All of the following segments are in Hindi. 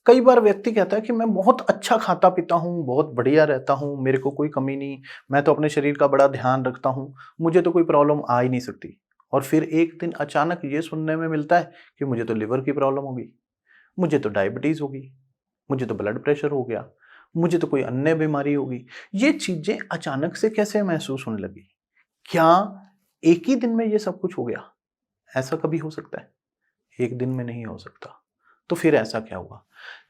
कई बार व्यक्ति कहता है कि मैं बहुत अच्छा खाता पीता हूँ, बहुत बढ़िया रहता हूँ, मेरे को कोई कमी नहीं, मैं तो अपने शरीर का बड़ा ध्यान रखता हूँ, मुझे तो कोई प्रॉब्लम आ ही नहीं सकती। और फिर एक दिन अचानक ये सुनने में मिलता है कि मुझे तो लिवर की प्रॉब्लम होगी, मुझे तो डायबिटीज़ होगी, मुझे तो ब्लड प्रेशर हो गया, मुझे तो कोई अन्य बीमारी होगी। ये चीज़ें अचानक से कैसे महसूस होने लगी? क्या एक ही दिन में ये सब कुछ हो गया? ऐसा कभी हो सकता है? एक दिन में नहीं हो सकता। तो फिर ऐसा क्या हुआ?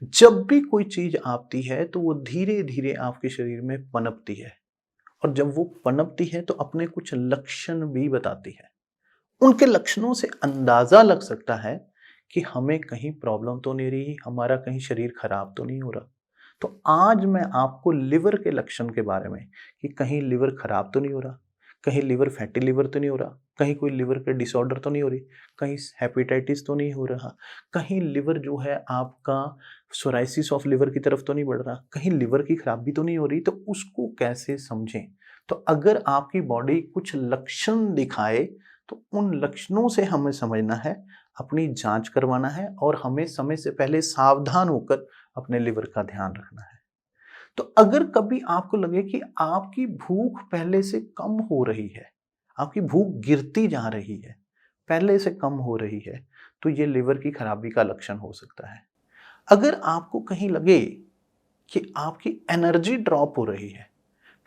जब भी कोई चीज़ आती है तो वो धीरे-धीरे आपके शरीर में पनपती है और जब वो पनपती है तो अपने कुछ लक्षण भी बताती है। उनके लक्षणों से अंदाज़ा लग सकता है कि हमें कहीं प्रॉब्लम तो नहीं रही, हमारा कहीं शरीर खराब तो नहीं हो रहा। तो आज मैं आपको लिवर के लक्षण के बारे में कि कहीं लिवर खराब तो नहीं हो रहा, कहीं लिवर फैटी लिवर तो नहीं हो रहा, कहीं कोई लिवर के डिसऑर्डर तो नहीं हो रही, कहीं हेपेटाइटिस तो नहीं हो रहा, कहीं लिवर जो है आपका सोराइसिस ऑफ लिवर की तरफ तो नहीं बढ़ रहा, कहीं लिवर की खराबी तो नहीं हो रही, तो उसको कैसे समझें? तो अगर आपकी बॉडी कुछ लक्षण दिखाए तो उन लक्षणों से हमें समझना है, अपनी जांच करवाना है और हमें समय से पहले सावधान होकर अपने लिवर का ध्यान रखना है। तो अगर कभी आपको लगे कि आपकी भूख पहले से कम हो रही है, आपकी भूख गिरती जा रही है, पहले से कम हो रही है, तो ये लिवर की खराबी का लक्षण हो सकता है। अगर आपको कहीं लगे कि आपकी एनर्जी ड्रॉप हो रही है,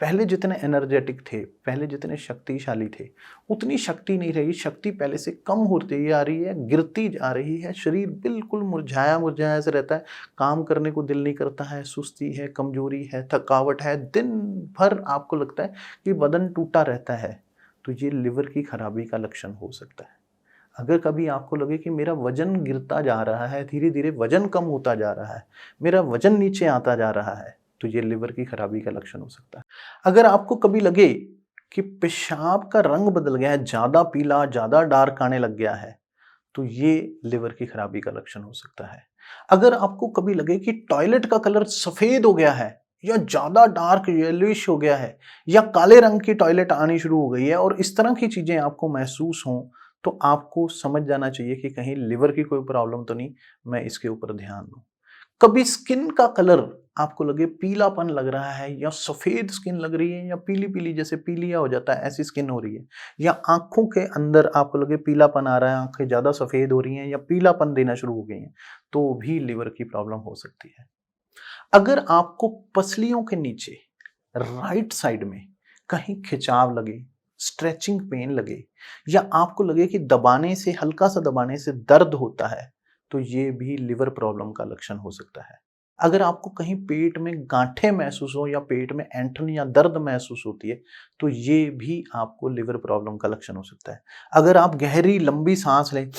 पहले जितने एनर्जेटिक थे, पहले जितने शक्तिशाली थे, उतनी शक्ति नहीं रही, शक्ति पहले से कम होती आ रही है, गिरती जा रही है, शरीर बिल्कुल मुरझाया-मुरझाया सा रहता है, काम करने को दिल नहीं करता है, सुस्ती है, कमज़ोरी है, थकावट है, दिन भर आपको लगता है कि बदन टूटा रहता है, तो ये लिवर की खराबी का लक्षण हो सकता है। अगर कभी आपको लगे कि मेरा वज़न गिरता जा रहा है, धीरे-धीरे वज़न कम होता जा रहा है, मेरा वज़न नीचे आता जा रहा है, तो ये लिवर की खराबी का लक्षण हो सकता है। अगर आपको कभी लगे कि पेशाब का रंग बदल गया है, ज़्यादा पीला, ज़्यादा डार्क आने लग गया है, तो ये लिवर की खराबी का लक्षण हो सकता है। अगर आपको कभी लगे कि टॉयलेट का कलर सफ़ेद हो गया है या ज़्यादा डार्क येलोइश हो गया है या काले रंग की टॉयलेट आनी शुरू हो गई है और इस तरह की चीज़ें आपको महसूस हों, तो आपको समझ जाना चाहिए कि कहीं लिवर की कोई प्रॉब्लम तो नहीं, मैं इसके ऊपर ध्यान दूँ। कभी स्किन का कलर आपको लगे पीलापन लग रहा है या सफ़ेद स्किन लग रही है या पीली-पीली जैसे पीलिया हो जाता है ऐसी स्किन हो रही है या आँखों के अंदर आपको लगे पीलापन आ रहा है, आँखें ज़्यादा सफ़ेद हो रही हैं या पीलापन देना शुरू हो गई हैं, तो भी लिवर की प्रॉब्लम हो सकती है। अगर आपको पसलियों के नीचे राइट साइड में कहीं खिंचाव लगे, स्ट्रेचिंग पेन लगे या आपको लगे कि दबाने से हल्का-सा दबाने से दर्द होता है, तो ये भी लिवर प्रॉब्लम का लक्षण हो सकता है। अगर आपको कहीं पेट में गाँठें महसूस हो या पेट में ऐंठन या दर्द महसूस होती है, तो ये भी आपको लिवर प्रॉब्लम का लक्षण हो सकता है। अगर आप गहरी लंबी साँस लें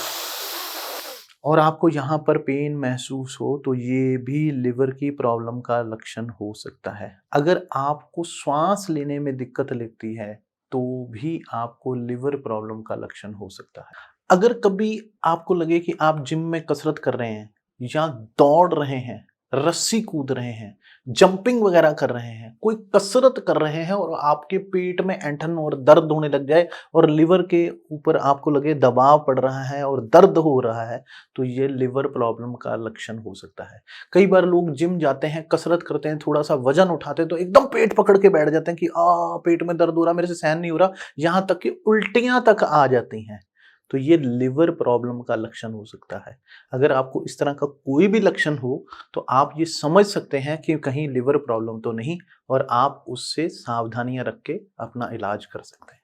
और आपको यहाँ पर पेन महसूस हो तो ये भी लिवर की प्रॉब्लम का लक्षण हो सकता है। अगर आपको श्वास लेने में दिक्कत लगती है तो भी आपको लिवर प्रॉब्लम का लक्षण हो सकता है। अगर कभी आपको लगे कि आप जिम में कसरत कर रहे हैं या दौड़ रहे हैं, रस्सी कूद रहे हैं, जंपिंग वगैरह कर रहे हैं, कोई कसरत कर रहे हैं और आपके पेट में ऐंठन और दर्द होने लग जाए और लिवर के ऊपर आपको लगे दबाव पड़ रहा है और दर्द हो रहा है, तो ये लिवर प्रॉब्लम का लक्षण हो सकता है। कई बार लोग जिम जाते हैं, कसरत करते हैं, थोड़ा-सा वज़न उठाते हैं तो एकदम पेट पकड़ के बैठ जाते हैं कि पेट में दर्द हो रहा है, मेरे से सहन नहीं हो रहा, यहाँ तक कि उल्टियाँ तक आ जाती हैं। तो ये लिवर प्रॉब्लम का लक्षण हो सकता है। अगर आपको इस तरह का कोई भी लक्षण हो, तो आप ये समझ सकते हैं कि कहीं लिवर प्रॉब्लम तो नहीं और आप उससे सावधानियाँ रख के अपना इलाज कर सकते हैं।